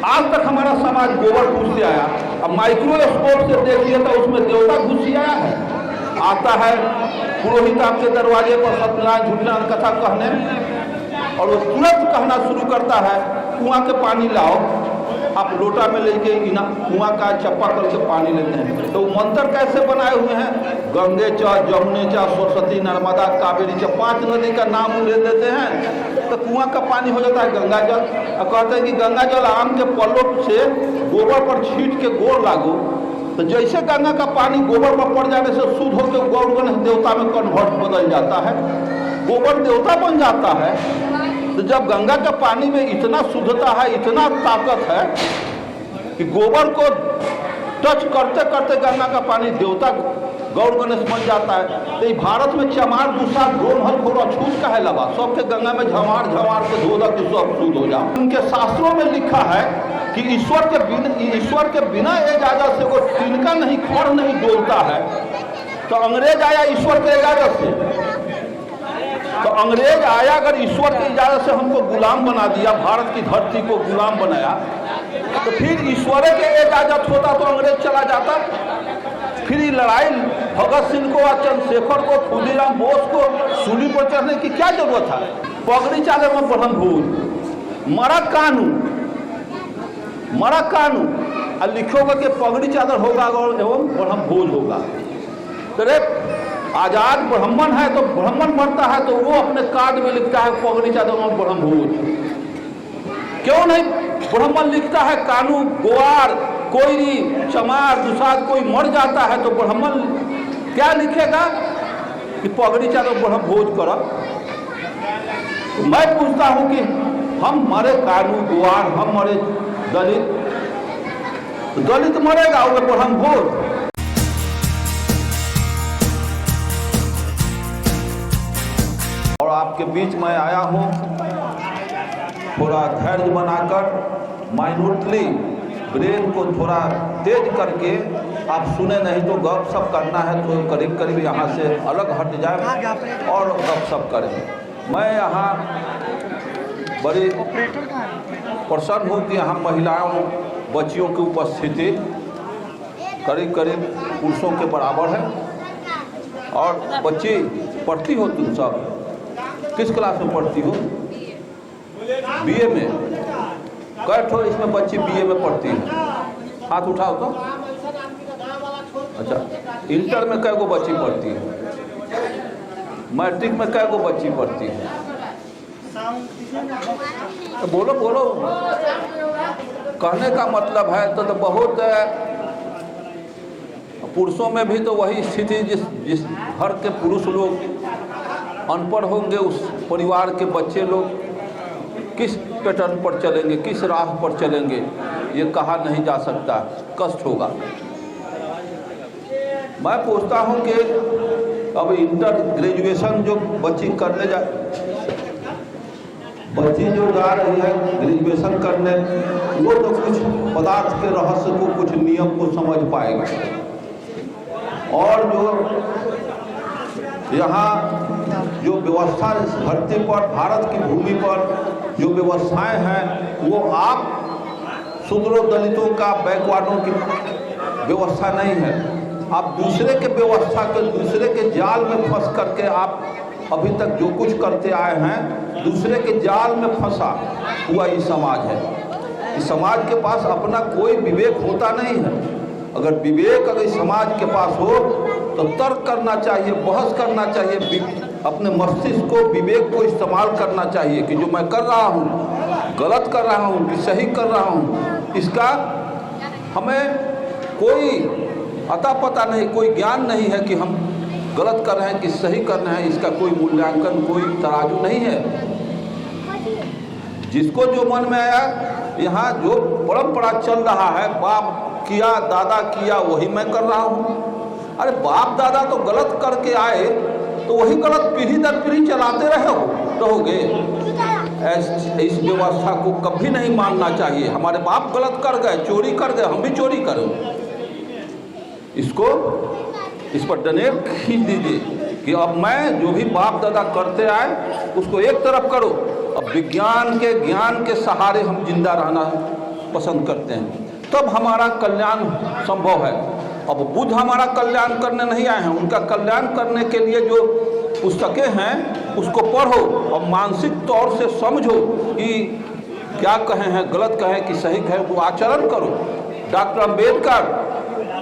आज तक हमारा समाज गोबर घुस से आया। अब माइक्रोस्कोप से देखिए तो उसमें देवता घुस ही आया है। आता है पुरोहित आपके दरवाजे पर सत्यनारायण झूठनारायण कथा कहने, और वो तुरंत कहना शुरू करता है कुआं के पानी लाओ। आप लोटा में लेके कुआं का चप्पा करके पानी लेते हैं। तो मंत्र कैसे बनाए हुए हैं? गंगे च, जमुने च, सरस्वती, नर्मदा, कावेरी च, 5 नदी का नाम ले देते हैं तो कुआं का पानी हो जाता है गंगा जल। और कहते हैं कि गंगा जल आम के पल्लों से गोबर पर छीट के गोर लागो, तो जैसे गंगा का पानी गोबर पर पड़ जाने से शुद्ध होकर गौर गणेश देवता में कन्वर्ट बदल जाता है, गोबर देवता बन जाता है। तो जब गंगा का पानी में इतना शुद्धता है, इतना ताकत है कि गोबर को टच करते करते गंगा का पानी देवता गौर गणेश बन जाता है। तो भारत में चमार दूसरा गोमहल खोरा छूट का है लबा, सबके गंगा में झमार झमार के धोदा कि सब शुद्ध हो जाए। उनके शास्त्रों में लिखा है कि ईश्वर के बिना इजाजत से वो तिनका नहीं, खड़ नहीं डोलता है। तो अंग्रेज आया ईश्वर के इजाजत से, तो अंग्रेज आया अगर ईश्वर की इजाजत से हमको गुलाम बना दिया, भारत की धरती को गुलाम बनाया, तो फिर ईश्वर के इजाजत होता तो अंग्रेज चला जाता। फिर ये लड़ाई भगत सिंह को, चंद्रशेखर को, खुदीराम बोस को सूली पर चढ़ने की क्या जरूरत है? पगड़ी चादर में ब्रह्मभूज मरा कानून और लिखोगे कि पगड़ी चादर होगा एवं ब्रह्मभोज होगा। तो रे आजाद ब्राह्मण है तो ब्राह्मण बनता है तो वो अपने कार्ड में लिखता है पगड़ी चादर में ब्रह्मभोज। क्यों नहीं ब्राह्मण लिखता है कानून, गोवार, कोई चमार दुसाद कोई मर जाता है तो ब्राह्मण क्या लिखेगा कि पगड़ी चादर ब्रह्मभोज करो। तो मैं पूछता हूं कि हम मरे कानून गोवार, हम मरे दलित मरेगा वो ब्रह्मभोज। और आपके बीच में आया हूं थोड़ा धैर्य बनाकर, माइन्यूटली ब्रेन को थोड़ा तेज करके, आप सुने नहीं तो गप सप करना है तो करीब करीब यहाँ से अलग हट जाए और गप सप करें। मैं यहाँ बड़ी प्रसन्न हूँ कि यहाँ महिलाओं बच्चियों की उपस्थिति करीब करीब पुरुषों के बराबर है। और बच्ची पढ़ती हो तुम सब? किस क्लास में पढ़ती हो? बीए में। कैठो इसमें बच्ची बीए में पढ़ती है? हाथ उठाओ तो। अच्छा, इंटर में कै गो बच्ची पढ़ती है? मैट्रिक में कै गो बच्ची पढ़ती है? तो बोलो बोलो। कहने का मतलब है तो बहुत पुरुषों में भी तो वही स्थिति, जिस घर के पुरुष लोग अनपढ़ होंगे उस परिवार के बच्चे लोग किस पैटर्न पर चलेंगे, किस राह पर चलेंगे, ये कहा नहीं जा सकता, कष्ट होगा। मैं पूछता हूँ कि अब इंटर ग्रेजुएशन जो बच्ची जो जा रही है ग्रेजुएशन करने, वो तो कुछ पदार्थ के रहस्य को, कुछ नियम को समझ पाएगा। और जो यहाँ जो व्यवस्था इस धरती पर, भारत की भूमि पर जो व्यवस्थाएं हैं, वो आप शूद्रों दलितों का, बैकवर्डों की व्यवस्था नहीं है। आप दूसरे के व्यवस्था के, दूसरे के जाल में फंस करके आप अभी तक जो कुछ करते आए हैं, दूसरे के जाल में फंसा हुआ ये समाज है। इस समाज के पास अपना कोई विवेक होता नहीं है। अगर विवेक अगर समाज के पास हो तो तर्क करना चाहिए, बहस करना चाहिए, अपने मस्तिष्क को, विवेक को इस्तेमाल करना चाहिए कि जो मैं कर रहा हूँ गलत कर रहा हूँ कि सही कर रहा हूँ, इसका हमें कोई अता पता नहीं, कोई ज्ञान नहीं है कि हम गलत कर रहे हैं कि सही कर रहे हैं। इसका कोई मूल्यांकन, कोई तराजू नहीं है। जिसको जो मन में आया, यहाँ जो परंपरा चल रहा है, बाप किया दादा किया वही मैं कर रहा हूँ। अरे बाप दादा तो गलत करके आए तो वही गलत पीढ़ी दर पीढ़ी चलाते रहोगे। इस व्यवस्था को कभी नहीं मानना चाहिए। हमारे बाप गलत कर गए, चोरी कर गए, हम भी चोरी करें। इस पर डनेल खींच दीजिए कि अब मैं जो भी बाप दादा करते आए उसको एक तरफ करो। अब विज्ञान के, ज्ञान के सहारे हम जिंदा रहना पसंद करते हैं, तब हमारा कल्याण संभव है। अब बुद्ध हमारा कल्याण करने नहीं आए हैं, उनका कल्याण करने के लिए जो पुस्तकें हैं उसको पढ़ो और मानसिक तौर से समझो कि क्या कहे हैं, गलत कहे कि सही कहे, वो आचरण करो। डॉक्टर अम्बेडकर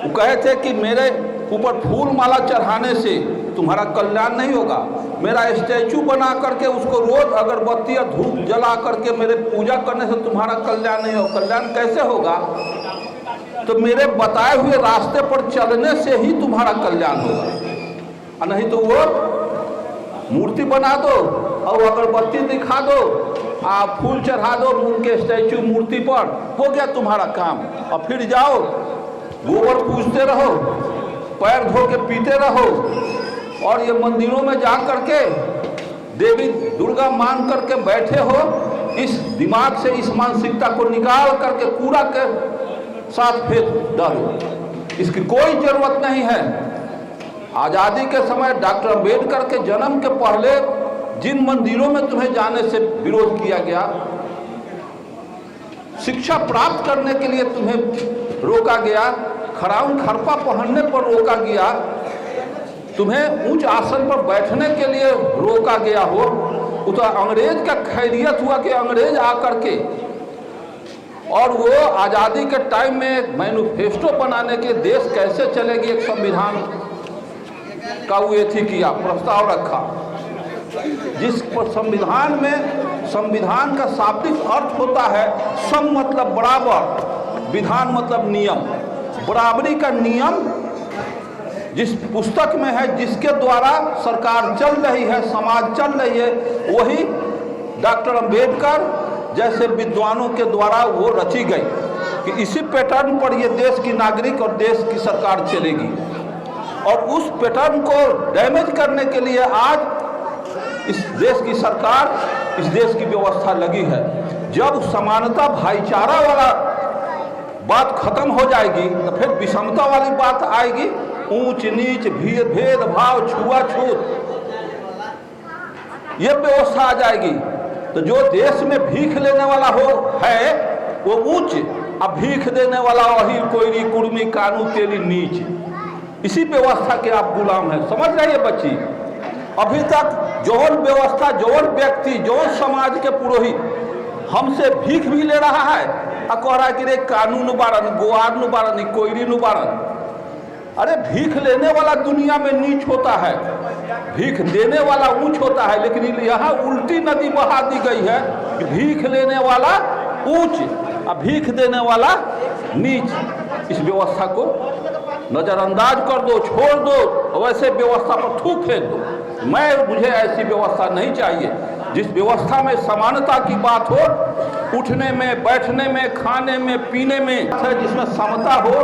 वो कहे थे कि मेरे ऊपर फूल माला चढ़ाने से तुम्हारा कल्याण नहीं होगा, मेरा स्टैचू बना करके उसको रोज अगरबत्ती या धूप जला करके मेरे पूजा करने से तुम्हारा कल्याण नहीं होगा। कल्याण कैसे होगा? तो मेरे बताए हुए रास्ते पर चलने से ही तुम्हारा कल्याण होगा, और नहीं तो वो मूर्ति बना दो और अगरबत्ती दिखा दो, आप फूल चढ़ा दो उनके स्टैचू मूर्ति पर, हो गया तुम्हारा काम। और फिर जाओ गोबर पूजते रहो, पैर धो के पीते रहो, और ये मंदिरों में जा करके देवी दुर्गा मान करके बैठे हो। इस दिमाग से इस मानसिकता को निकाल करके कूड़ा के साथ फेंक डालो, इसकी कोई जरूरत नहीं है। आज़ादी के समय डॉक्टर अम्बेडकर के जन्म के पहले जिन मंदिरों में तुम्हें जाने से विरोध किया गया, शिक्षा प्राप्त करने के लिए तुम्हें रोका गया, खराउन खरपा पहनने पर रोका गया, तुम्हें ऊंच आसन पर बैठने के लिए रोका गया हो, तो अंग्रेज का खैरियत हुआ कि अंग्रेज आकर के और वो आज़ादी के टाइम में मैनिफेस्टो बनाने के देश कैसे चलेगी, एक संविधान का वो एथी किया, प्रस्ताव रखा, जिस पर संविधान में संविधान का शाब्दिक अर्थ होता है सम मतलब बराबर, विधान मतलब नियम, बराबरी का नियम जिस पुस्तक में है, जिसके द्वारा सरकार चल रही है, समाज चल रही है, वही डॉक्टर अम्बेडकर जैसे विद्वानों के द्वारा वो रची गई कि इसी पैटर्न पर ये देश की नागरिक और देश की सरकार चलेगी। और उस पैटर्न को डैमेज करने के लिए आज इस देश की सरकार, इस देश की व्यवस्था लगी है। जब समानता भाईचारा वाला बात खत्म हो जाएगी तो फिर विषमता वाली बात आएगी, ऊंच नीच भेदभाव छुआछूत ये व्यवस्था आ जाएगी। तो जो देश में भीख लेने वाला हो है वो ऊंच, अब भीख देने वाला वही कोयरी कुर्मी कानू तेरी नीच, इसी व्यवस्था के आप गुलाम हैं। समझ रहे बच्ची, अभी तक जौन व्यवस्था, जौन व्यक्ति, जौन समाज के पुरोहित हमसे भीख भी ले रहा है और कह रहा है कि रे कानून बारन, गोआर नु बारन, कोयरी नु बारन। अरे भीख लेने वाला दुनिया में नीच होता है, भीख देने वाला ऊंच होता है, लेकिन यहाँ उल्टी नदी बहा दी गई है कि भीख लेने वाला ऊंच और भीख देने वाला नीच। इस व्यवस्था को नजरअंदाज कर दो, छोड़ दो, वैसे व्यवस्था पर थूक फेंक दो। मुझे ऐसी व्यवस्था नहीं चाहिए जिस व्यवस्था में समानता की बात हो, उठने में, बैठने में, खाने में, पीने में, जिसमें समता हो,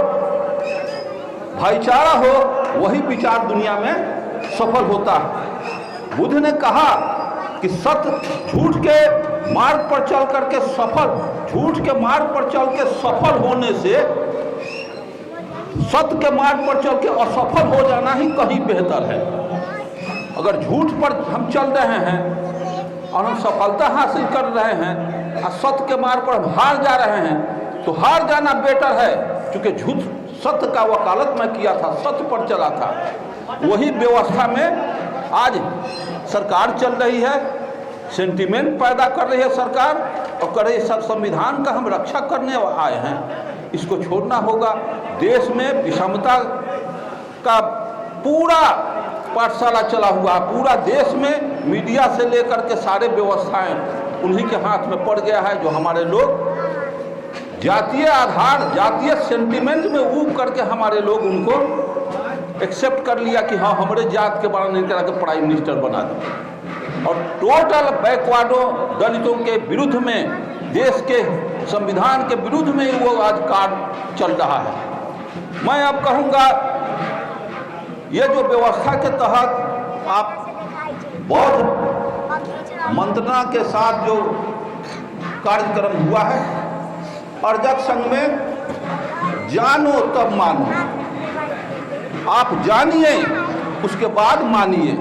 भाईचारा हो, वही विचार दुनिया में सफल होता है। बुद्ध ने कहा कि सत्य, झूठ के मार्ग पर चल करके सफल, झूठ के मार्ग पर चल के सफल होने से सत्य के मार्ग पर चल के असफल हो जाना ही कहीं बेहतर है। अगर झूठ पर हम चल रहे हैं और हम सफलता हासिल कर रहे हैं और सत्य के मार्ग पर हम हार जा रहे हैं, तो हार जाना बेटर है, क्योंकि झूठ सत्य का वकालत मैं किया था, सत्य पर चला था। वही व्यवस्था में आज सरकार चल रही है, सेंटिमेंट पैदा कर रही है सरकार, और करे सब संविधान का हम रक्षा करने आए हैं, इसको छोड़ना होगा। देश में विषमता का पूरा पाठशाला चला हुआ, पूरा देश में मीडिया से लेकर के सारे व्यवस्थाएं उन्हीं के हाथ में पड़ गया है, जो हमारे लोग जातीय आधार, जातीय सेंटिमेंट में ऊब करके हमारे लोग उनको एक्सेप्ट कर लिया कि हाँ हमारे जात के बारे में करा के प्राइम मिनिस्टर बना दिया, और टोटल बैकवर्डों, दलितों के विरुद्ध में, देश के संविधान के विरुद्ध में वो आज कार्य चल रहा है। मैं अब कहूँगा, ये जो व्यवस्था के तहत आप बौद्ध मंत्रणा के साथ जो कार्यक्रम हुआ है, अर्जक संघ में जानो तब मानो, आप जानिए उसके बाद मानिए।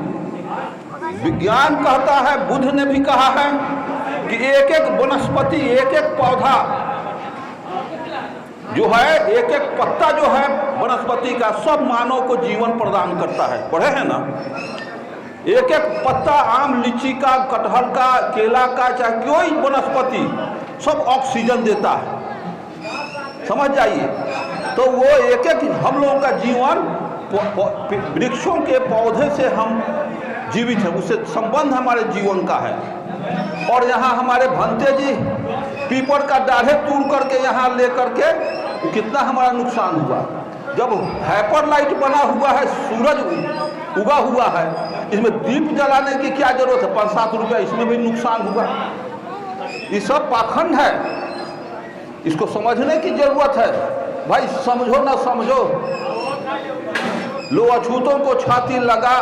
विज्ञान कहता है, बुद्ध ने भी कहा है कि एक एक वनस्पति, एक एक पौधा जो है एक एक पत्ता जो है वनस्पति का सब मानव को जीवन प्रदान करता है। पढ़े हैं ना, एक एक पत्ता आम, लीची का, कटहल का, केला का, चाहे कोई वनस्पति सब ऑक्सीजन देता है, समझ जाइए। तो वो एक एक हम लोगों का जीवन वृक्षों के पौधे से हम जीवित है, उससे संबंध हमारे जीवन का है। और यहाँ हमारे भंते जी पीपल का डाढ़े तोड़ करके यहाँ ले करके कितना हमारा नुकसान हुआ। जब हाइपर लाइट बना हुआ है, सूरज उगा हुआ है, इसमें दीप जलाने की क्या जरूरत है, 5-7 रुपया, इसमें भी नुकसान हुआ। ये सब पाखंड है, इसको समझने की जरूरत है। भाई समझो ना समझो, लो अछूतों को छाती लगा,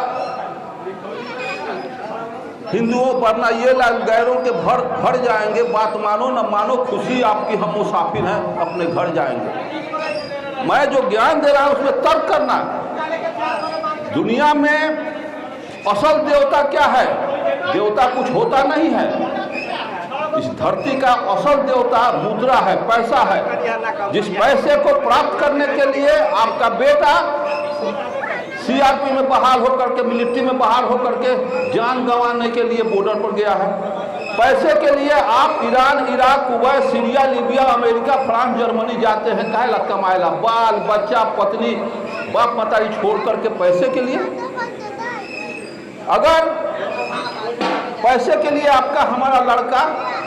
हिंदुओं पर ना ये गैरों के भर जाएंगे, बात मानो न मानो, खुशी आपकी, हम मुसाफिर हैं, अपने घर जाएंगे। मैं जो ज्ञान दे रहा हूं उसमें तर्क करना। दुनिया में असल देवता क्या है? देवता कुछ होता नहीं है। इस धरती का असल देवता मुद्रा है, पैसा है। जिस पैसे को प्राप्त करने के लिए आपका बेटा सीआरपी में बहाल होकर के, मिलिट्री में बहाल होकर के जान गंवाने के लिए बॉर्डर पर गया है। पैसे के लिए आप Iran, Iraq, Kuwait, Syria, Libya, America, France, Germany जाते हैं, काहे ला कमाएला, बाल बच्चा, पत्नी, बाप मतारी छोड़ करके पैसे के लिए। अगर पैसे के लिए आपका हमारा लड़का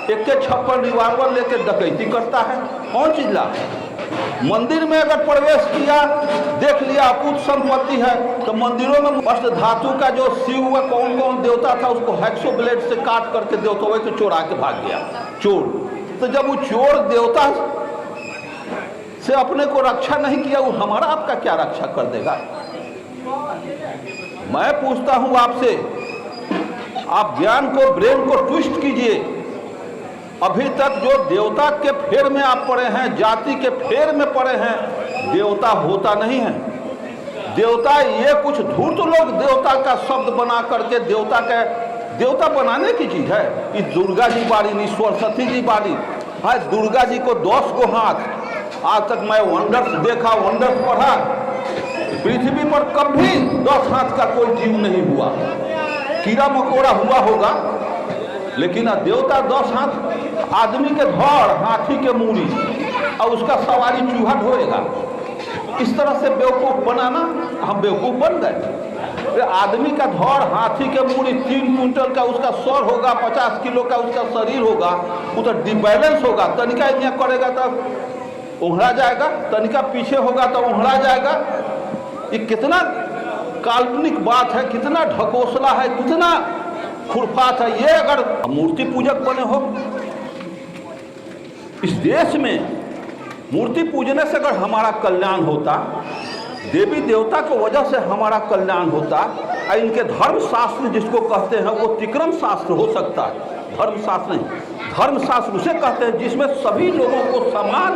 एक के 56 रिवाल्वर लेकर डकैती करता है, कौन चीज ला? मंदिर में अगर प्रवेश किया, देख लिया अपूत संपत्ति है, तो मंदिरों में अष्ट धातु का जो शिव व कौन कौन देवता था उसको हैक्सो ब्लेड से काट करके देवता को चोरा के भाग गया चोर। तो जब वो चोर देवता से अपने को रक्षा नहीं किया, वो हमारा आपका क्या रक्षा कर देगा? मैं पूछता हूं आपसे, आप ज्ञान को, ब्रेन को ट्विस्ट कीजिए। अभी तक जो देवता के फेर में आप पड़े हैं, जाति के फेर में पड़े हैं, देवता होता नहीं है। देवता ये कुछ धूर्त लोग देवता का शब्द बना करके देवता बनाने की चीज है। इस दुर्गा जी बारी, नहीं सरस्वती जी बारी, हाँ दुर्गा जी को 10 गो हाथ। आज तक मैं वंडर्स देखा, वंडर्स पढ़ा, पृथ्वी पर कभी 10 हाथ का कोई जीव नहीं हुआ। कीड़ा मकोड़ा हुआ होगा, लेकिन देवता 10 हाथ, आदमी के धड़, हाथी के मूड़ी, और उसका सवारी चूहा ढोएगा। इस तरह से बेवकूफ बनाना, हम बेवकूफ बन गए। आदमी का धड़, हाथी के मूड़ी, 3 क्विंटल का उसका सर होगा, 50 किलो का उसका शरीर होगा, वो तो डिबैलेंस होगा। तनिका इतना करेगा तो उंघड़ा जाएगा, तनिका पीछे होगा तो उंघड़ा जाएगा। ये कितना काल्पनिक बात है, कितना ढकोसला है, कितना खुरफात है। ये अगर मूर्ति पूजक बने हो, इस देश में मूर्ति पूजने से अगर हमारा कल्याण होता, देवी देवता की वजह से हमारा कल्याण होता, इनके धर्म शास्त्र जिसको कहते हैं वो तिक्रम शास्त्र हो सकता है। धर्म शास्त्र नहीं, धर्म शास्त्र उसे कहते हैं जिसमें सभी लोगों को समान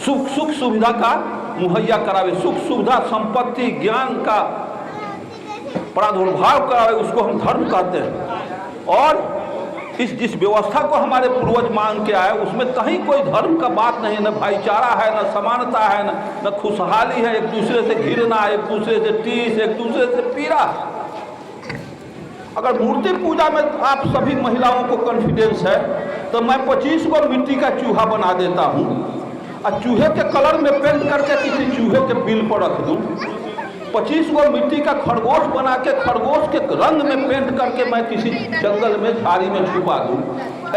सुख सुविधा का मुहैया करावे, सुख सुविधा, संपत्ति, ज्ञान का प्रादुर्भाव करावे, उसको हम धर्म कहते हैं। और जिस व्यवस्था को हमारे पूर्वज मान के आए, उसमें कहीं कोई धर्म का बात नहीं, न भाईचारा है, न समानता है, न खुशहाली है, एक दूसरे से घिरना, एक दूसरे से टीस, एक दूसरे से पीड़ा। अगर मूर्ति पूजा में आप सभी महिलाओं को कॉन्फिडेंस है, तो मैं 25 को मिट्टी का चूहा बना देता हूँ और चूहे के कलर में पेंट करके किसी चूहे के बिल पर रख दूँ। 25 को मिट्टी का खरगोश बना के, खरगोश के रंग में पेंट करके मैं किसी जंगल में, झाड़ी में छुपा दूँ।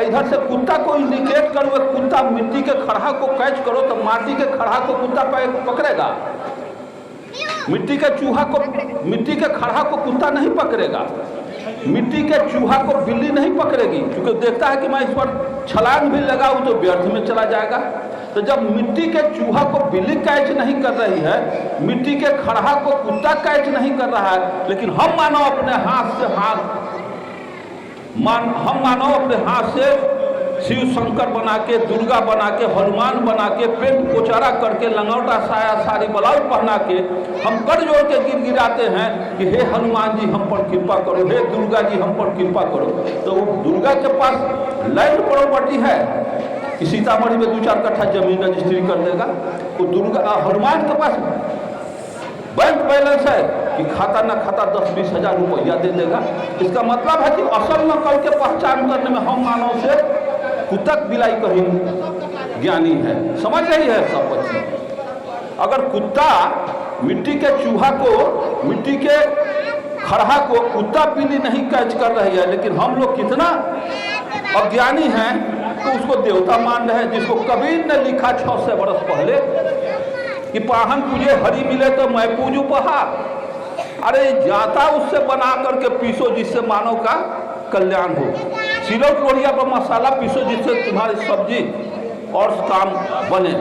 इधर से कुत्ता को इंडिकेट करो, कुत्ता मिट्टी के खड़हा को कैच करो, तो माटी के खड़हा को कुत्ता पकड़ेगा। मिट्टी के चूहा को, मिट्टी के खड़हा को कुत्ता नहीं पकड़ेगा, मिट्टी के चूहा को बिल्ली नहीं पकड़ेगी, क्योंकि देखता है कि मैं इस पर छलांग भी लगाऊं तो व्यर्थ में चला जाएगा। तो जब मिट्टी के चूहा को बिल्ली कैच नहीं कर रही है, मिट्टी के खड़हा को कुत्ता कैच नहीं कर रहा है, लेकिन हम मानव अपने हाथ से शिव शंकर बना के, दुर्गा बना के, हनुमान बना के, पेट कोचारा करके, लंगोटा साया साड़ी ब्लाउज पहना के हम कर जोड़ के गिड़गिड़ाते हैं कि हे हनुमान जी हम पर कृपा करो, हे दुर्गा जी हम पर कृपा करो। तो दुर्गा के पास लैंड प्रॉपर्टी है, कि सीतामढ़ी में 2-4 कट्ठा जमीन रजिस्ट्री कर देगा। तो दुर्गा हनुमान के पास बैंक बैलेंस है कि खाता ना खाता 10-20 हज़ार रुपया दे देगा। इसका मतलब है कि असल नकल के पहचान करने में हम मानव से कुत्तक बिलाई कहीं ज्ञानी है। समझ रही है सब बच्चे? अगर कुत्ता मिट्टी के चूहा को, मिट्टी के खड़हा को कुत्ता बिल्ली नहीं कैच कर रही है, लेकिन हम लोग कितना अज्ञानी हैं तो उसको देवता मान रहे हैं। जिसको कबीर ने लिखा 600 बरस पहले कि पाहन तुझे हरी मिले तो मैं पूजू पहाड़। अरे जाता उससे बना करके पीसो जिससे मानव का कल्याण हो। सिलौट लोढ़िया पर मसाला पीसो जिससे तुम्हारी सब्जी और काम बने।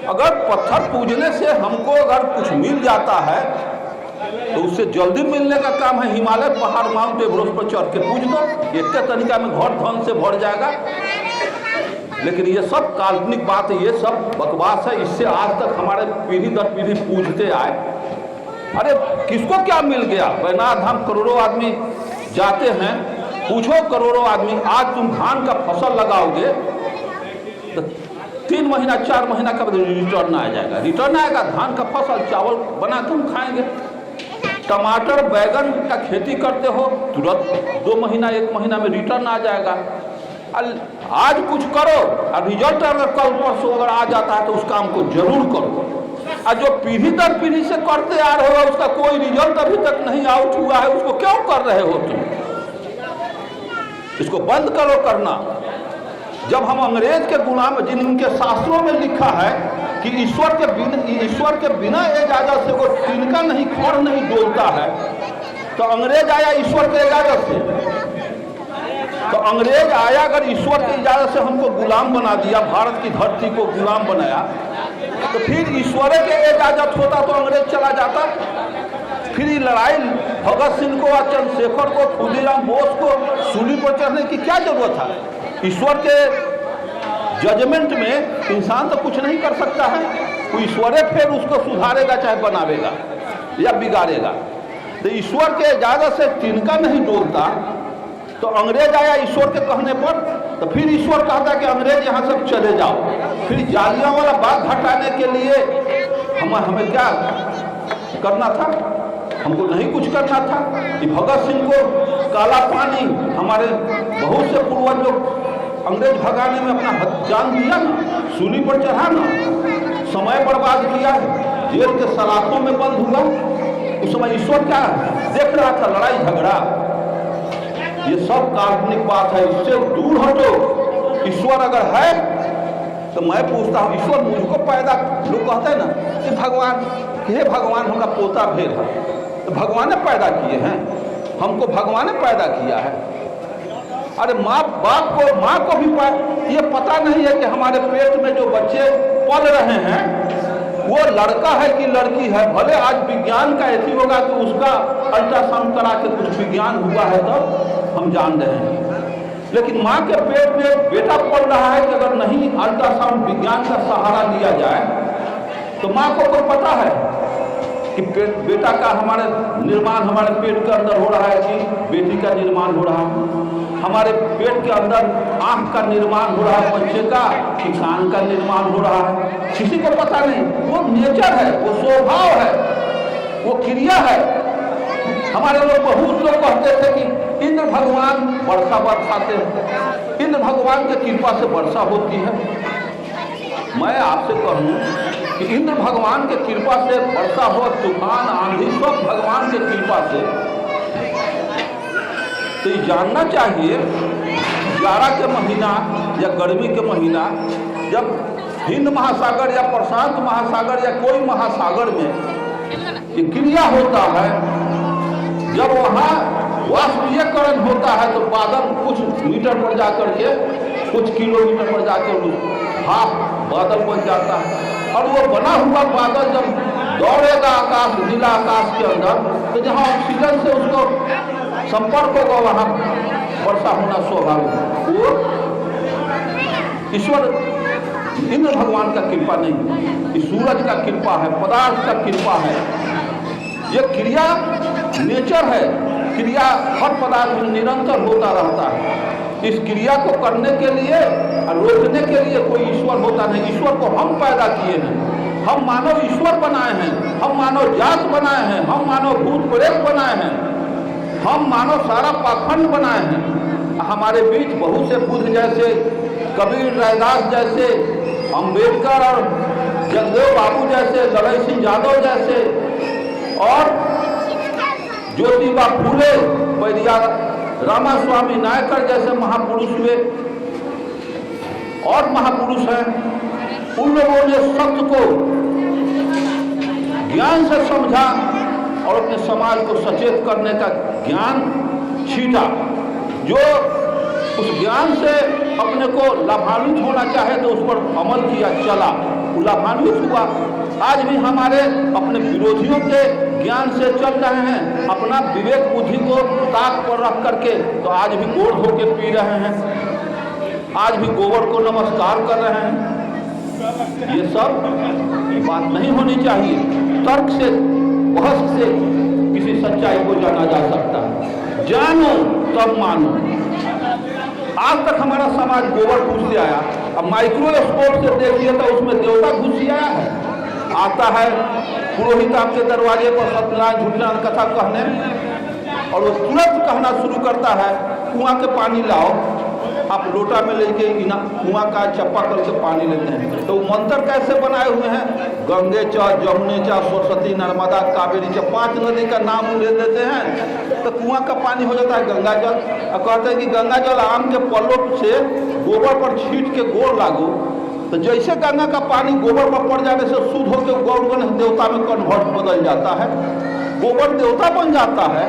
अगर पत्थर पूजने से हमको अगर कुछ मिल जाता है तो उससे जल्दी मिलने का काम है हिमालय पहाड़ माउंट एवरेस्ट पर चढ़ के पूज दो, इतने तरीका में घर धन से भर जाएगा। लेकिन ये सब काल्पनिक बात है, ये सब बकवास है। इससे आज तक हमारे पीढ़ी दर पीढ़ी पूजते आए। अरे किसको क्या मिल गया? वैद्यनाथ धाम करोड़ों आदमी जाते हैं, पूछो करोड़ों आदमी। आज तुम धान का फसल लगाओगे तो 3 महीना 4 महीना का रिटर्न आ जाएगा। रिटर्न आएगा, धान का फसल चावल बना के हम खाएंगे। टमाटर बैगन का खेती करते हो, तुरंत 2 महीना 1 महीना में रिटर्न आ जाएगा। आज कुछ करो और रिजल्ट अगर कल परसों अगर आ जाता है तो उस काम को जरूर करो। और जो पीढ़ी दर पीढ़ी से करते आ रहे हो उसका कोई रिजल्ट अभी तक नहीं आउट हुआ है, उसको क्यों कर रहे हो तुम? इसको बंद करो करना। जब हम अंग्रेज के गुलाम, जिनके शास्त्रों में लिखा है कि ईश्वर के बिना इजाजत से वो तिनका नहीं खड़ नहीं डोलता है, तो अंग्रेज आया ईश्वर के इजाजत से। तो अंग्रेज आया अगर ईश्वर की इजाजत से हमको गुलाम बना दिया, भारत की धरती को गुलाम बनाया, तो फिर ईश्वर के इजाजत होता तो अंग्रेज चला जाता। फिर ये लड़ाई भगत सिंह को और चंद्रशेखर को, खुदीराम बोस को सूली पर चढ़ने की क्या जरूरत है? ईश्वर के जजमेंट में इंसान तो कुछ नहीं कर सकता है। वो ईश्वर फिर उसको सुधारेगा चाहे बनावेगा या बिगाड़ेगा। तो ईश्वर के इजाजत से तिनका नहीं डोलता। तो अंग्रेज आया ईश्वर के कहने पर, तो फिर ईश्वर कहता कि अंग्रेज यहाँ से चले जाओ। फिर जालियांवाला बाग हटाने के लिए हमें क्या करना था? हमको नहीं कुछ करना था कि भगत सिंह को काला पानी, हमारे बहुत से पूर्वज लोग अंग्रेज भगाने में अपना जान दिया ना, सूली पर चढ़ाना, समय बर्बाद किया, जेल के सलाखों में बंद हुआ। उस समय ईश्वर क्या देख रहा था? लड़ाई झगड़ा। ये सब काल्पनिक बात है, इससे दूर हटो। ईश्वर अगर है तो मैं पूछता हूँ, ईश्वर मुझको पैदा, लोग कहते हैं ना कि भगवान, हे भगवान हमारा पोता भेद है, तो भगवान ने पैदा किए हैं, हमको भगवान ने पैदा किया है। अरे माँ को भी ये पता नहीं है कि हमारे पेट में जो बच्चे पल रहे हैं वो लड़का है कि लड़की है। भले आज विज्ञान का ऐसी होगा कि उसका अल्ट्रासाउंड करा के कुछ विज्ञान हुआ है तब हम जान रहे हैं, लेकिन माँ के पेट में बेटा पल रहा है कि अगर नहीं अल्ट्रासाउंड विज्ञान का सहारा लिया जाए तो माँ को कोई पता है कि बेटा का हमारे निर्माण हमारे पेट के अंदर हो रहा है कि बेटी का निर्माण हो रहा है, हमारे पेट के अंदर आंख का निर्माण हो रहा है बच्चे का, कि कान का निर्माण हो रहा है, किसी को पता नहीं। वो नेचर है, वो स्वभाव है, वो क्रिया है। हमारे लोग बहुत लोग कहते थे कि इंद्र भगवान वर्षा बरसाते हैं, इंद्र भगवान की कृपा से वर्षा होती है। मैं आपसे कहूँ कि इंद्र भगवान के कृपा से वर्षा हो, तूफान आंधी सब भगवान के कृपा से। तो ये जानना चाहिए, जाड़ा के महीना या गर्मी के महीना जब हिंद महासागर या प्रशांत महासागर या कोई महासागर में ये क्रिया होता है, जब वहाँ वाष्पीयकरण होता है तो बादल कुछ मीटर पर जाकर के, कुछ किलोमीटर पर जाकर हाफ बादल बन जाता है। और वो बना हुआ बादल जब दौड़ेगा आकाश, नीला आकाश के अंदर, तो जहाँ ऑक्सीजन से उसको संपर्क होगा वहाँ वर्षा होना स्वाभाविक। वो ईश्वर इंद्र भगवान का कृपा नहीं, इस सूरज का कृपा है, पदार्थ का कृपा है। ये क्रिया नेचर है, क्रिया हर पदार्थ में निरंतर होता रहता है। इस क्रिया को करने के लिए और रोकने के लिए कोई ईश्वर होता नहीं। ईश्वर को हम पैदा किए हैं, हम मानव ईश्वर बनाए हैं, हम मानव जात बनाए हैं, हम मानव भूत प्रेत बनाए हैं, हम मानव सारा पाखंड बनाए हैं। हमारे बीच बहुत से बुद्ध जैसे, कबीर रैदास जैसे, अम्बेडकर और जगदेव बाबू जैसे, लड़ई सिंह यादव जैसे और ज्योतिबा फूले, बैरिया रामास्वामी नायकर जैसे महापुरुष हुए और महापुरुष हैं। उन लोगों ने सत्य को ज्ञान से समझा और अपने समाज को सचेत करने का ज्ञान छीटा। जो उस ज्ञान से अपने को लाभान्वित होना चाहे तो उस पर अमल किया, चला, वो लाभान्वित हुआ। आज भी हमारे अपने विरोधियों के ज्ञान से चल रहे हैं, अपना विवेक बुद्धि को ताक पर रख करके तो आज भी गोड़ धो के पी रहे हैं, आज भी गोबर को नमस्कार कर रहे हैं। ये सब बात नहीं होनी चाहिए। तर्क से, बहस से किसी सच्चाई को जाना जा सकता है। जानो तब मानो। आज तक हमारा समाज गोबर पूछते आया, अब माइक्रोस्कोप से देखिए तो उसमें देवता घुस आया है। आता है पुरोहित आपके दरवाजे पर सत्यनारायण झूठनारायण कथा कहने और वो तुरंत कहना शुरू करता है कुआं के पानी लाओ। आप लोटा में लेके कुआं का चप्पा करके पानी लेते हैं। तो मंत्र कैसे बनाए हुए हैं? गंगे च, जमुने च, सरस्वती, नर्मदा, कावेरी च, 5 नदी का नाम ले देते हैं तो कुआं का पानी हो जाता है गंगा जल। और कहते हैं कि गंगा जल आम के पल्लों से गोबर पर छीट के गोड़ लागो, तो जैसे गंगा का पानी गोबर पर पड़ जाने से शुद्ध होकर गौर गणेश देवता में कन्वर्ट बदल जाता है, गोबर देवता बन जाता है।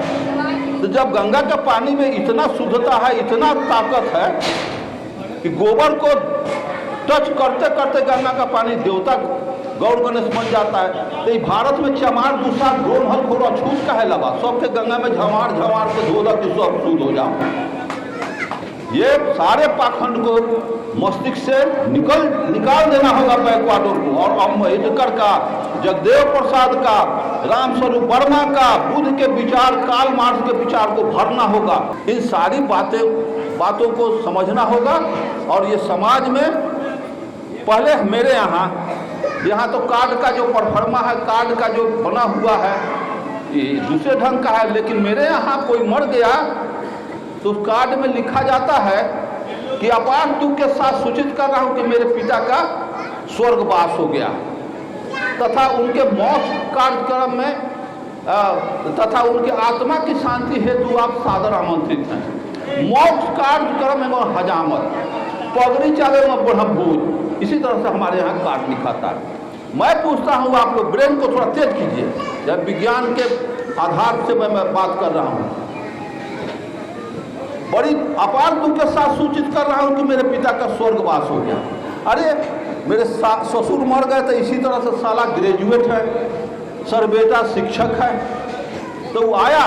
तो जब गंगा के पानी में इतना शुद्धता है, इतना ताकत है कि गोबर को टच करते करते गंगा का पानी देवता गौर गणेश बन जाता है। तो भारत में चमार दूसरा ढोल हल खोलो छूट का है लगा, सबके गंगा में झमार झमार के धोला कि सब शुद्ध हो जाओ। ये सारे पाखंड को मस्तिष्क से निकाल देना होगा बैकवार्डर को। और अम्बेडकर का, जगदेव प्रसाद का, रामस्वरूप वर्मा का, बुद्ध के विचार, कार्ल मार्क्स के विचार को भरना होगा। इन सारी बातों को समझना होगा। और ये समाज में पहले मेरे यहाँ तो कार्ड का जो परफॉर्मा है, कार्ड का जो बना हुआ है ये दूसरे ढंग का है। लेकिन मेरे यहाँ कोई मर गया तो उस कार्ड में लिखा जाता है कि अपार दुख के साथ सूचित कर रहा हूं कि मेरे पिता का स्वर्गवास हो गया, तथा उनके मौत कार्यक्रम में तथा उनके आत्मा की शांति हेतु आप सादर आमंत्रित हैं। मोक्ष कार्यक्रम में हजामत, पगड़ी चाले में ब्रह्मभूत, इसी तरह से हमारे यहाँ कार्ड लिखा था। मैं पूछता हूँ आप लोग ब्रेन को थोड़ा तेज कीजिए, जब विज्ञान के आधार से मैं बात कर रहा हूँ। बड़ी अपार दुख के साथ सूचित कर रहा हूं कि मेरे पिता का स्वर्गवास हो गया। अरे मेरे ससुर मर गए तो इसी तरह से साला ग्रेजुएट है, सर बेटा शिक्षक है। तो वो आया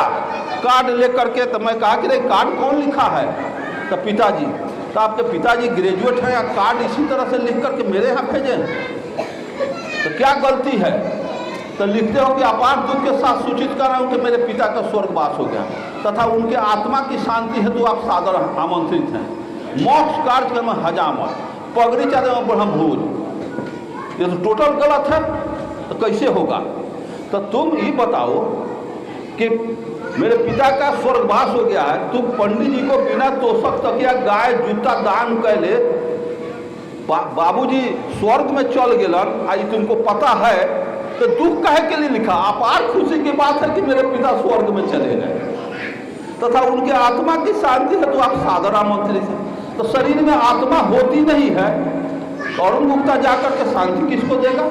कार्ड लेकर के, तो मैं कहा कि रे कार्ड कौन लिखा है? तो पिताजी। तो आपके पिताजी ग्रेजुएट हैं या कार्ड इसी तरह से लिख करके मेरे यहाँ भेजें, तो क्या गलती है? तो लिखते हो कि अपार दुख के साथ सूचित कर रहा हूँ कि मेरे पिता का स्वर्गवास हो गया तथा उनके आत्मा की शांति हेतु आप सादर आमंत्रित हैं। मोक्ष कार्यक्रम में हजामत, पगड़ी चादर में ब्रह्मभूत, ये तो टोटल गलत है। तो कैसे होगा? तो तुम ये बताओ कि मेरे पिता का स्वर्गवास हो गया है, तुम पंडित जी को बिना तोषक तकिया गाय जूता दान कैले बाबूजी स्वर्ग में चल गेलन, आई तुमको पता है, तो दुख काहे के लिए लिखा? अपार खुशी की बात है कि मेरे पिता स्वर्ग में चले गए तथा उनके आत्मा की शांति है तो आप सादर आमंत्रित हैं। तो शरीर में आत्मा होती नहीं है, अरुण गुप्ता जाकर के शांति किसको देगा?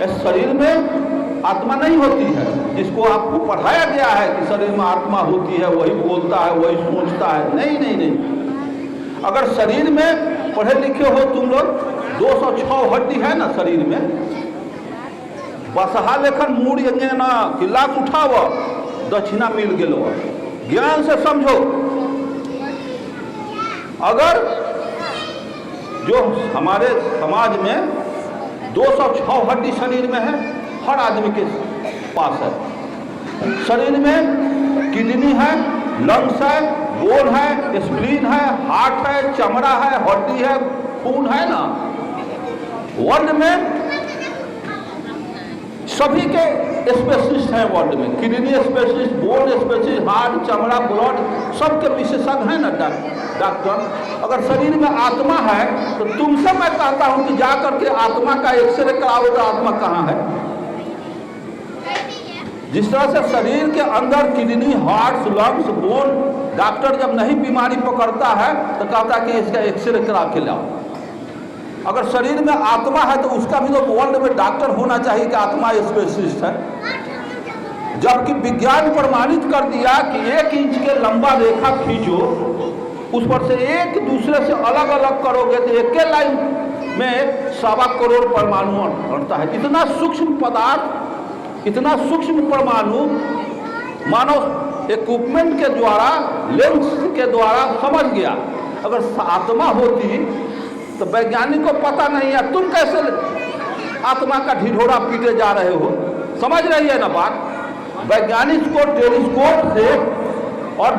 इस शरीर में आत्मा नहीं होती है, जिसको आपको पढ़ाया गया है कि शरीर में आत्मा होती है, वही बोलता है, वही सोचता है। नहीं नहीं नहीं, अगर शरीर में पढ़े लिखे हो तुम लोग, 206 हड्डी है ना शरीर में, बसहा लेखन मूड यंगे ना कि लाख उठाव दक्षिणा मिल गेलो। ज्ञान से समझो, अगर जो हमारे समाज में 206 हड्डी शरीर में है, हर आदमी के पास है। शरीर में किडनी है, लंग्स है, बोन है, स्प्लीन है, हार्ट है, चमड़ा है, हड्डी है, खून है ना। वर्ल्ड में सभी के स्पेशलिस्ट हैं वर्ल्ड में, kidney specialist, bone specialist, heart, चमड़ा, ब्लड, सबके विशेषज्ञ हैं ना डॉक्टर। अगर शरीर में आत्मा है तो तुमसे मैं कहता हूं कि जा करके आत्मा का एक्सरे कराओ तो आत्मा कहाँ है। जिस तरह से शरीर के अंदर kidney, heart, lungs, bone, doctor जब नहीं बीमारी पकड़ता है तो कहता है कि इसका एक्सरे करा के लाओ। अगर शरीर में आत्मा है तो उसका भी तो वर्ल्ड में डॉक्टर होना चाहिए कि आत्मा स्पेशलिस्ट है। जबकि विज्ञान प्रमाणित कर दिया कि 1 इंच के लंबा रेखा खींचो, उस पर से एक दूसरे से अलग अलग करोगे तो एक लाइन में 1.25 करोड़ परमाणु बनता है। इतना सूक्ष्म पदार्थ, इतना सूक्ष्म परमाणु मानव इक्विपमेंट के द्वारा, लेंस के द्वारा समझ गया। अगर आत्मा होती तो वैज्ञानिक को पता नहीं है, तुम कैसे आत्मा का ढिढोरा पीटे जा रहे हो। समझ रही है ना बात। वैज्ञानिक को टेलीस्कोप से और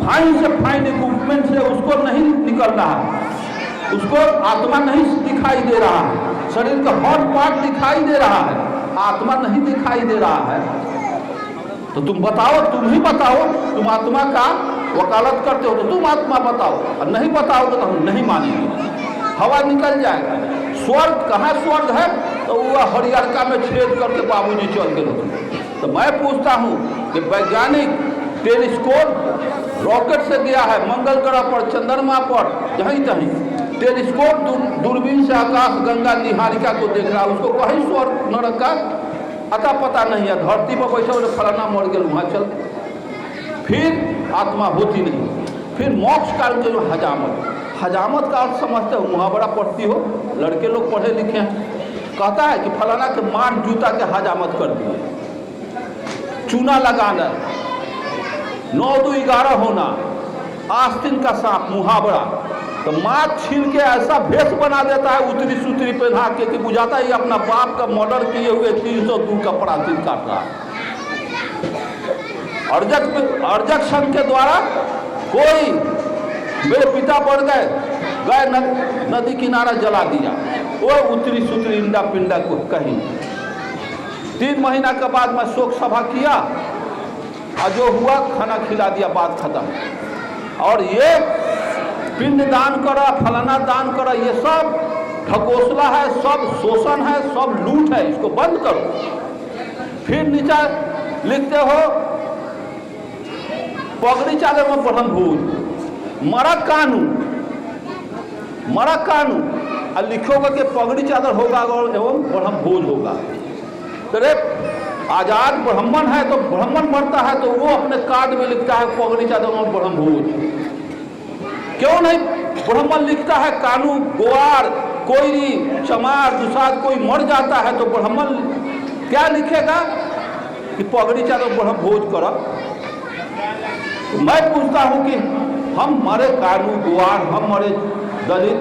फाइन से फाइन इक्विपमेंट से उसको नहीं निकल रहा है, उसको आत्मा नहीं दिखाई दे रहा है, शरीर का हर पार्ट दिखाई दे रहा है, आत्मा नहीं दिखाई दे रहा है। तो तुम बताओ, तुम ही बताओ, तुम आत्मा का वकालत करते हो तो तुम आत्मा बताओ, और नहीं बताओगे तो हम नहीं मानेंगे, हवा निकल जाएगा। स्वर्ग कहाँ स्वर्ग है? तो वह हरियरका में छेद करके बाबूजी चल गए। तो मैं पूछता हूँ कि वैज्ञानिक टेलीस्कोप रॉकेट से गया है मंगल ग्रह पर, चंद्रमा पर, जहीं तहीं टेलीस्कोप दूरबीन से आकाश गंगा निहारिका को देख रहा है, उसको कहीं स्वर्ग नरक का अता पता नहीं है। धरती पर बैठे बोले फलाना मर गए वहाँ चल, फिर आत्मा होती नहीं। फिर मोक्ष काल के जो हजामत, हजामत का अर्थ समझते हो, मुहावरा पढ़ती हो, लड़के लोग पढ़े लिखे हैं। कहता है कि फलाना के मान जूता के हजामत कर दिए, चूना लगाना, 9 2 11 होना, आस्तीन का सांप, मुहावरा। तो माँ छील के ऐसा भेष बना देता है उतरी सुतरी पहना के कि बुझाता ही अपना बाप का मर्डर किए हुए 302 का प्राचीन काट रहा है। अर्जक संघ के द्वारा कोई मेरे पिता बढ़ गए, नदी किनारा जला दिया, वो उतरी सुतरी इंडा पिंडा को कहीं। 3 महीना के बाद मैं शोक सभा किया और जो हुआ खाना खिला दिया, बात खत्म। और ये पिंड दान करा, फलाना दान करा, ये सब ढकोसला है, सब शोषण है, सब लूट है, इसको बंद करो। फिर नीचे लिखते हो पगड़ी चाले में ब्रह्म भोज, मरा कानून और लिखोगे कि पगड़ी चादर होगा एवं ब्रह्म भोज होगा। तो रे आजाद ब्राह्मण है तो ब्राह्मण मरता है तो वो अपने कार्ड में लिखता है पगड़ी चादर और ब्रह्म भोज। क्यों नहीं ब्राह्मण लिखता है कानून, गोवार, कोयरी, चमार, दुसाद कोई मर जाता है तो ब्राह्मण क्या लिखेगा कि पगड़ी चादर ब्रह्म भोज करो। तो मैं पूछता हूं कि हम मरे कानू गुआर, हम मरे दलित,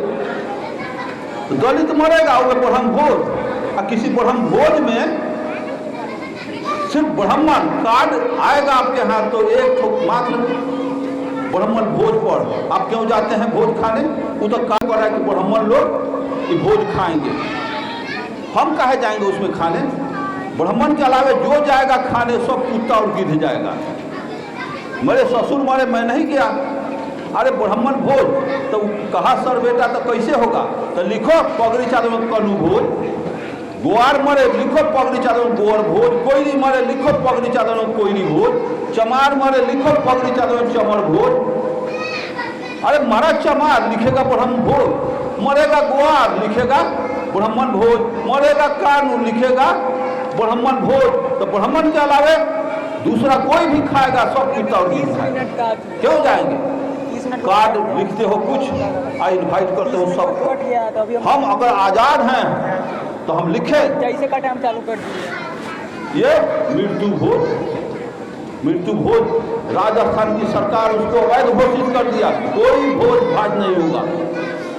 तो दलित मरेगा वो ब्रह्म भोज। और किसी ब्रह्म भोज में सिर्फ ब्राह्मण कार्ड आएगा आपके हाथ तो एक मात्र ब्राह्मण भोज पर आप क्यों जाते हैं भोज खाने? वो तो कार्ड कर रहा है कि ब्राह्मण लोग ये भोज खाएंगे, हम कहे जाएंगे उसमें खाने? ब्राह्मण के अलावे जो जाएगा खाने सब कुत्ता और गिद्ध जाएगा। मेरे ससुर मरे, मैं नहीं गया, अरे ब्राह्मण भोज, तो कहा सर बेटा तो कैसे होगा? तो लिखो पगड़ी चादर में कलू भोज। गोवार मरे लिखो पगड़ी चादर में गोवर भोज, कोयरी मरे लिखो पगड़ी चादर में कोयरी भोज, चमार मरे लिखो पगड़ी चादर में चमर भोज। अरे मरा चमार लिखेगा ब्रह्म भोज, मरेगा गोवार लिखेगा ब्राह्मण भोज, मरेगा कानून लिखेगा ब्राह्मण भोज। तो ब्राह्मण के अलावे दूसरा कोई भी खाएगा सब कुत्ता और गिद्ध खाएगा। क्यों जाएंगे? कार्ड लिखते हो कुछ, इनवाइट करते हो सबको। हम अगर आजाद हैं तो हम लिखे जैसे का टाइम चालू कर दिए। ये मृत्यु भोज राजस्थान की सरकार उसको अवैध घोषित कर दिया, कोई भोज भाज नहीं होगा।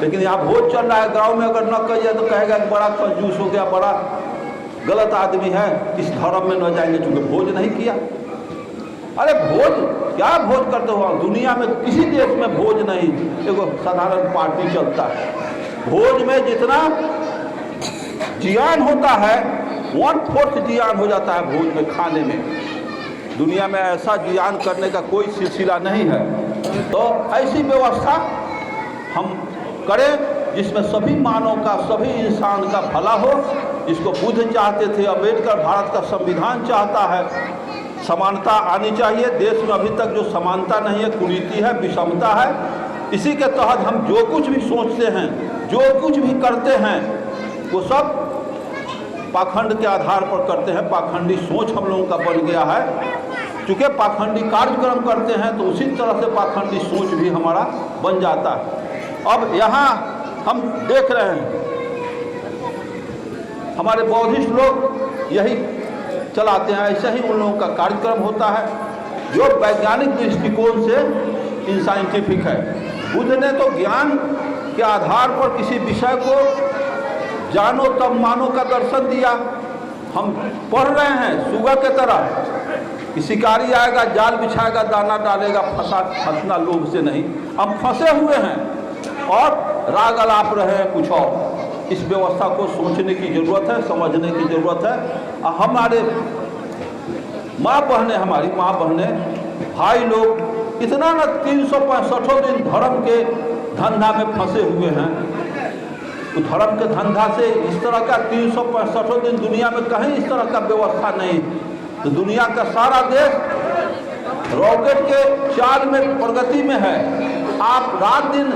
लेकिन यहाँ भोज चल रहा है गांव में, अगर न कहिए तो कहेगा कि बड़ा कंजूस हो गया, बड़ा गलत आदमी है, इस धर्म में न जाएंगे, चूंकि भोज नहीं किया। अरे भोज क्या भोज करते हो? दुनिया में किसी देश में भोज नहीं, एगो साधारण पार्टी चलता है। भोज में जितना जियान होता है 1/4 जियान हो जाता है भोज में, खाने में। दुनिया में ऐसा जियान करने का कोई सिलसिला नहीं है। तो ऐसी व्यवस्था हम करें जिसमें सभी मानव का, सभी इंसान का भला हो, जिसको बुद्ध चाहते थे, अम्बेडकर भारत का संविधान चाहता है। समानता आनी चाहिए देश में। अभी तक जो समानता नहीं है, कुरीति है, विषमता है। इसी के तहत हम जो कुछ भी सोचते हैं, जो कुछ भी करते हैं, वो सब पाखंड के आधार पर करते हैं। पाखंडी सोच हम लोगों का बन गया है। चूँकि पाखंडी कार्यक्रम करते हैं तो उसी तरह से पाखंडी सोच भी हमारा बन जाता है। अब यहाँ हम देख रहे हैं हमारे बौद्धिस्ट लोग यही चलाते हैं, ऐसे ही उन लोगों का कार्यक्रम होता है जो वैज्ञानिक दृष्टिकोण से इनसाइंटिफिक है। बुद्ध ने तो ज्ञान के आधार पर किसी विषय को जानो तब मानो का दर्शन दिया। हम पढ़ रहे हैं सुअर के तरह कि शिकारी आएगा, जाल बिछाएगा, दाना डालेगा, फंसना लोग से नहीं। हम फंसे हुए हैं और राग अलाप रहे हैं कुछ और। इस व्यवस्था को सोचने की ज़रूरत है, समझने की ज़रूरत है। हमारे हमारी माँ बहनें, भाई लोग इतना न 365 दिन धर्म के धंधा में फंसे हुए हैं। तो धर्म के धंधा से इस तरह का 365 दिन दुनिया में कहीं इस तरह का व्यवस्था नहीं। तो दुनिया का सारा देश रॉकेट के चाल में प्रगति में है। आप रात दिन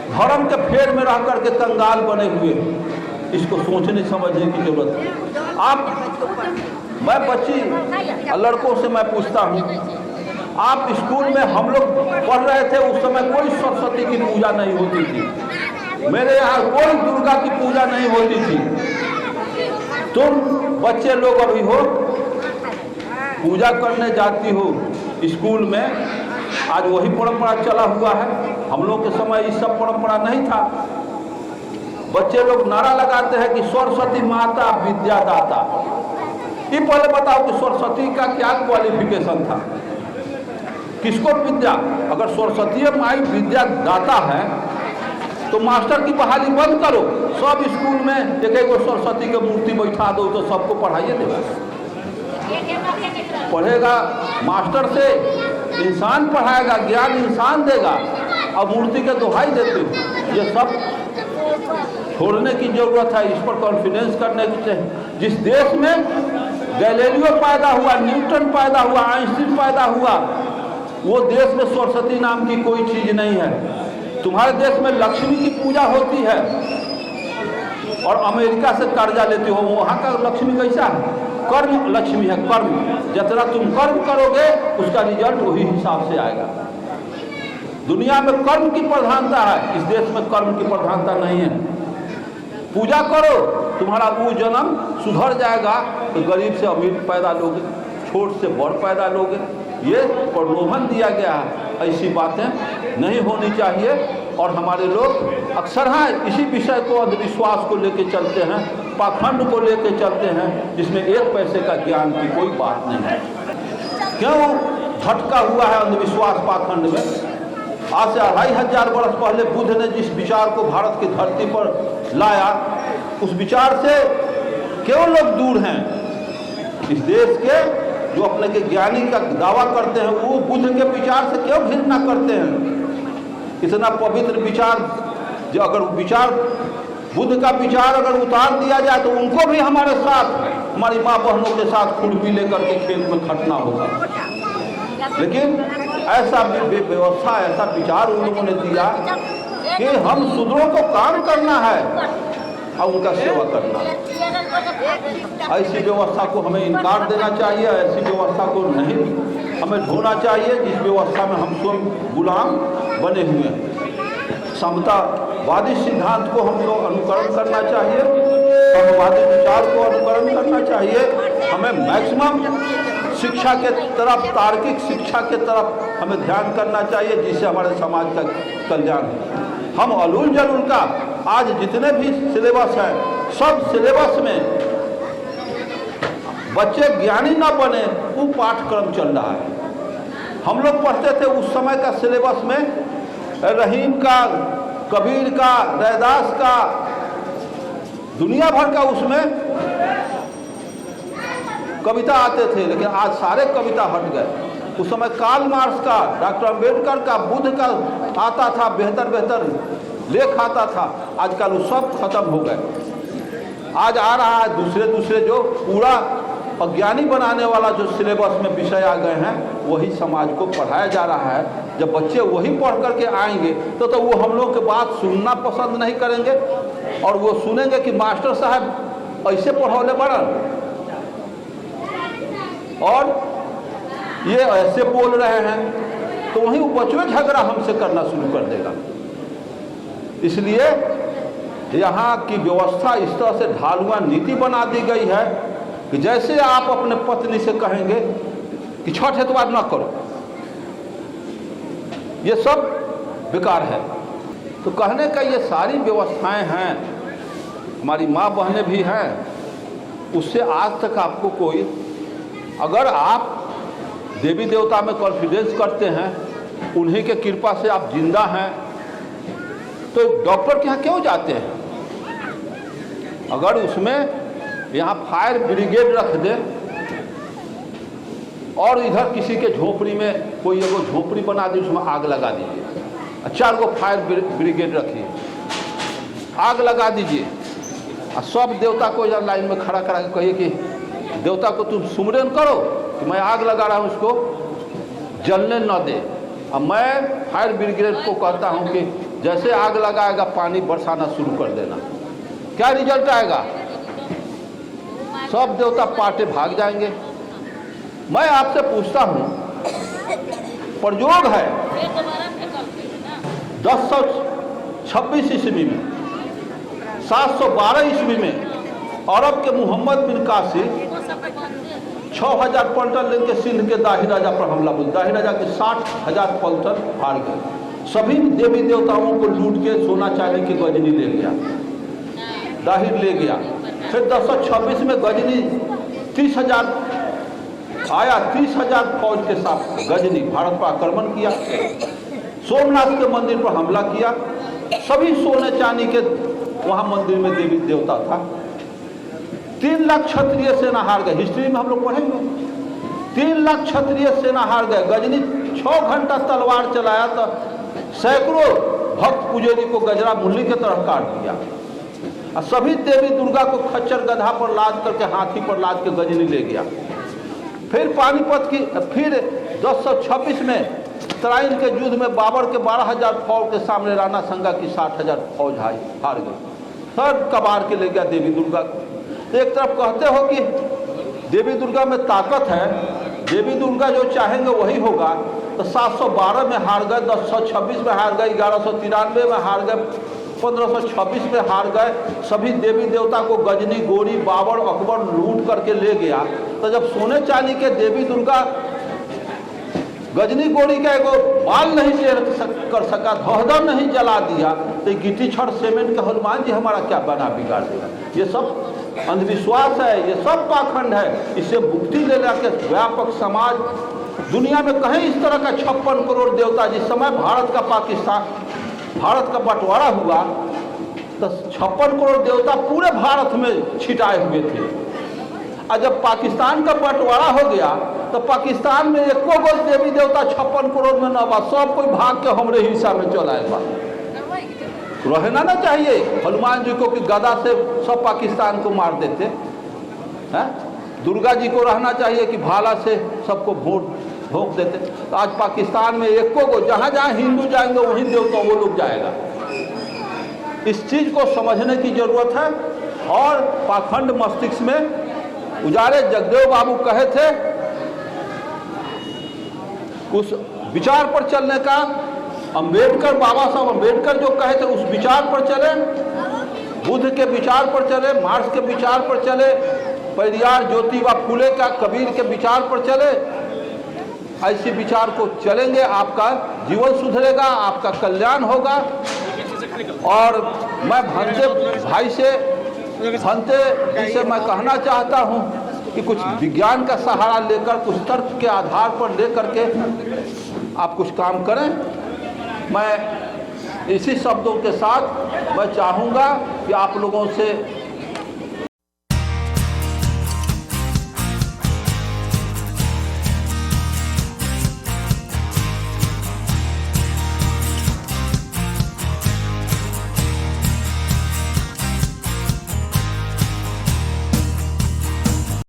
धर्म के फेर में रह करके कंगाल बने हुए। इसको सोचने समझने की जरूरत है। मैं बच्ची लड़कों से मैं पूछता हूँ, आप स्कूल में हम लोग पढ़ रहे थे उस समय कोई सरस्वती की पूजा नहीं होती थी। मेरे यहाँ कोई दुर्गा की पूजा नहीं होती थी। तुम बच्चे लोग अभी हो, पूजा करने जाती हो स्कूल में। आज वही परंपरा चला हुआ है। हम लोग के समय इस सब परंपरा नहीं था। बच्चे लोग नारा लगाते हैं कि सरस्वती माता विद्यादाता। ये पहले बताओ कि सरस्वती का क्या क्वालिफिकेशन था? किसको विद्या? अगर सरस्वती माई विद्या दाता है तो मास्टर की बहाली बंद करो। सब स्कूल में एक एक सरस्वती की मूर्ति बैठा दो तो सबको पढ़ाइए देगा। पढ़ेगा मास्टर से, इंसान पढ़ाएगा, ज्ञान इंसान देगा। अब मूर्ति के दुहाई देते हो। ये सब छोड़ने की जरूरत है। इस पर कॉन्फिडेंस करने की चाहिए। जिस देश में गैलीलियो पैदा हुआ, न्यूटन पैदा हुआ, आइंस्टीन पैदा हुआ, वो देश में सरस्वती नाम की कोई चीज नहीं है। तुम्हारे देश में लक्ष्मी की पूजा होती है और अमेरिका से कर्जा लेते हो। वहाँ का लक्ष्मी कैसा है? कर्म लक्ष्मी है। कर्म जितना तुम कर्म करोगे उसका रिजल्ट वही हिसाब से आएगा। दुनिया में कर्म की प्रधानता है, इस देश में कर्म की प्रधानता नहीं है। पूजा करो, तुम्हारा वो जन्म सुधर जाएगा तो गरीब से अमीर पैदा लोगे, छोट से बड़ पैदा लोगे। ये प्रलोभन दिया गया है। ऐसी बातें नहीं होनी चाहिए। और हमारे लोग अक्सर इसी विषय को, अंधविश्वास को लेकर चलते हैं, पाखंड को लेकर चलते हैं, जिसमें एक पैसे का ज्ञान की कोई बात नहीं है। क्यों झटका हुआ है अंधविश्वास पाखंड में? आज से 2500 वर्ष पहले बुद्ध ने जिस विचार को भारत की धरती पर लाया, उस विचार से क्यों लोग दूर हैं? इस देश के जो अपने के ज्ञानी का दावा करते हैं, वो बुद्ध के विचार से क्यों घृणा करते हैं? इतना पवित्र विचार, जो अगर विचार बुद्ध का विचार अगर उतार दिया जाए तो उनको भी हमारे साथ, हमारी माँ बहनों के साथ खुरपी लेकर के खेत में खटना होगा। लेकिन ऐसा व्यवस्था, ऐसा विचार उन लोगों ने दिया कि हम शूद्रों को काम करना है और उनका सेवा करना है। ऐसी व्यवस्था को हमें इनकार देना चाहिए। ऐसी व्यवस्था को नहीं हमें ढोना चाहिए जिस व्यवस्था में हम स्वयं गुलाम बने हुए हैं। समतावादी सिद्धांत को हम लोग अनुकरण करना चाहिए, समवादी विचार को अनुकरण करना चाहिए। हमें मैक्सिमम शिक्षा के तरफ, तार्किक शिक्षा के तरफ हमें ध्यान करना चाहिए, जिससे हमारे समाज का कल्याण हो। हम अलूल जलूल का आज जितने भी सिलेबस है, सब सिलेबस में बच्चे ज्ञानी न बने, वो पाठ्यक्रम चल रहा है। हम लोग पढ़ते थे उस समय का सिलेबस में रहीम का, कबीर का, रैदास का, दुनिया भर का उसमें कविता आते थे, लेकिन आज सारे कविता हट गए। उस समय कार्ल मार्क्स का, डॉक्टर अंबेडकर का, बुद्ध का आता था, बेहतर बेहतर लेख आता था। आजकल वो सब खत्म हो गए। आज आ रहा है दूसरे दूसरे जो पूरा अज्ञानी बनाने वाला जो सिलेबस में विषय आ गए हैं, वही समाज को पढ़ाया जा रहा है। जब बच्चे वही पढ़ करके आएंगे तो वो हम लोग की बात सुनना पसंद नहीं करेंगे, और वो सुनेंगे कि मास्टर साहब ऐसे पढ़ौले बड़न और ये ऐसे बोल रहे हैं, तो वहीं वो बचवे झगड़ा हमसे करना शुरू कर देगा। इसलिए यहाँ की व्यवस्था इस तरह से ढालुआ नीति बना दी गई है कि जैसे आप अपने पत्नी से कहेंगे कि छठ एतवार ना करो, ये सब बेकार है। तो कहने का ये सारी व्यवस्थाएं हैं, हमारी माँ बहनें भी हैं, उससे आज तक आपको कोई, अगर आप देवी देवता में कॉन्फिडेंस करते हैं, उन्हीं के कृपा से आप जिंदा हैं, तो डॉक्टर के यहाँ क्यों जाते हैं? अगर उसमें यहाँ फायर ब्रिगेड रख दे और इधर किसी के झोपड़ी में कोई एगो झोपड़ी बना दी, उसमें आग लगा दीजिए, 4 गो फायर ब्रिगेड रखिए, आग लगा दीजिए, और सब देवता को इधर लाइन में खड़ा करा के कहिए कि देवता को तुम सुमरन करो कि मैं आग लगा रहा हूँ, उसको जलने न दे। अब मैं फायर ब्रिगेड को कहता हूँ कि जैसे आग लगाएगा पानी बरसाना शुरू कर देना। क्या रिजल्ट आएगा? सब देवता पाटे भाग जाएंगे। मैं आपसे पूछता हूँ, प्रयोग है 1026 ईस्वी में, 712 ईस्वी में अरब के मोहम्मद बिन कासिम 6000 पलटन लेके सिंध के दाही राजा पर हमला बोल, दाही राजा के 60,000 पलटन हार गए। सभी देवी देवताओं को लूट के सोना चांदी की गजनी ले गया, दाहिर ले गया। फिर 1026 में गजनी 30,000 आया, 30,000 फौज के साथ गजनी भारत पर आक्रमण किया, सोमनाथ के मंदिर पर हमला किया। सभी सोने चांदी के वहाँ मंदिर में देवी देवता था। 3 लाख क्षत्रिय सेना हार गए। हिस्ट्री में हम लोग पढ़ेंगे, 3 लाख क्षत्रिय सेना हार गए। गजनी 6 घंटा तलवार चलाया तो सैकड़ों भक्त पुजारी को गजरा मुरली के तरफ काट दिया, और सभी देवी दुर्गा को खच्चर गधा पर लाद करके, हाथी पर लाद के गजनी ले गया। फिर पानीपत की, फिर 1026 में तराइन के युद्ध में बाबर के 12,000 फौज के सामने राणा संगा की 60,000 फौज हार गई। सब कबार के ले गया देवी दुर्गा को। तो एक तरफ कहते हो कि देवी दुर्गा में ताकत है, देवी दुर्गा जो चाहेंगे वही होगा, तो 712 में हार गए, 1026 में हार गए, 1193 में हार गए, 1526 में हार गए। सभी देवी देवता को गजनी, गोरी, बाबर, अकबर लूट करके ले गया। तो जब सोने चांदी के देवी दुर्गा गजनी गोरी का एगो बाल नहीं कर सका, धोहदा नहीं जला दिया, तो गिट्टी छड़ सीमेंट के हनुमान जी हमारा क्या बना बिगाड़ देगा? ये सब अंधविश्वास है, ये सब पाखंड है। इससे मुक्ति लेने के व्यापक समाज दुनिया में कहीं इस तरह का 56 करोड़ देवता, जिस समय भारत का बंटवारा हुआ तो 56 करोड़ देवता पूरे भारत में छिटाए हुए थे, और जब पाकिस्तान का बंटवारा हो गया तो पाकिस्तान में एको गो देवी देवता 56 करोड़ में न बा, सब कोई भाग के हमरे हिस्सा में चल आएगा। रहना ना चाहिए हनुमान जी को कि गदा से सब पाकिस्तान को मार देते हैं। दुर्गा जी को रहना चाहिए कि भाला से सबको भोंक देते। तो आज पाकिस्तान में एको को, जहाँ जहाँ हिंदू जाएंगे वहीं देवता वो लोग जाएगा। इस चीज को समझने की जरूरत है। और पाखंड मस्तिष्क में उजारे जगदेव बाबू कहे थे, उस विचार पर चलने का, अंबेडकर, बाबा साहब अंबेडकर जो कहे थे उस विचार पर चले, बुद्ध के विचार पर चले, मार्क्स के विचार पर चले, पेरियार, ज्योतिबा फुले का, कबीर के विचार पर चले। ऐसे विचार को चलेंगे, आपका जीवन सुधरेगा, आपका कल्याण होगा। और मैं भंते भाई से, भंते जी से मैं कहना चाहता हूँ कि कुछ विज्ञान का सहारा लेकर, कुछ तर्क के आधार पर लेकर के आप कुछ काम करें। मैं इसी शब्दों के साथ मैं चाहूँगा कि आप लोगों से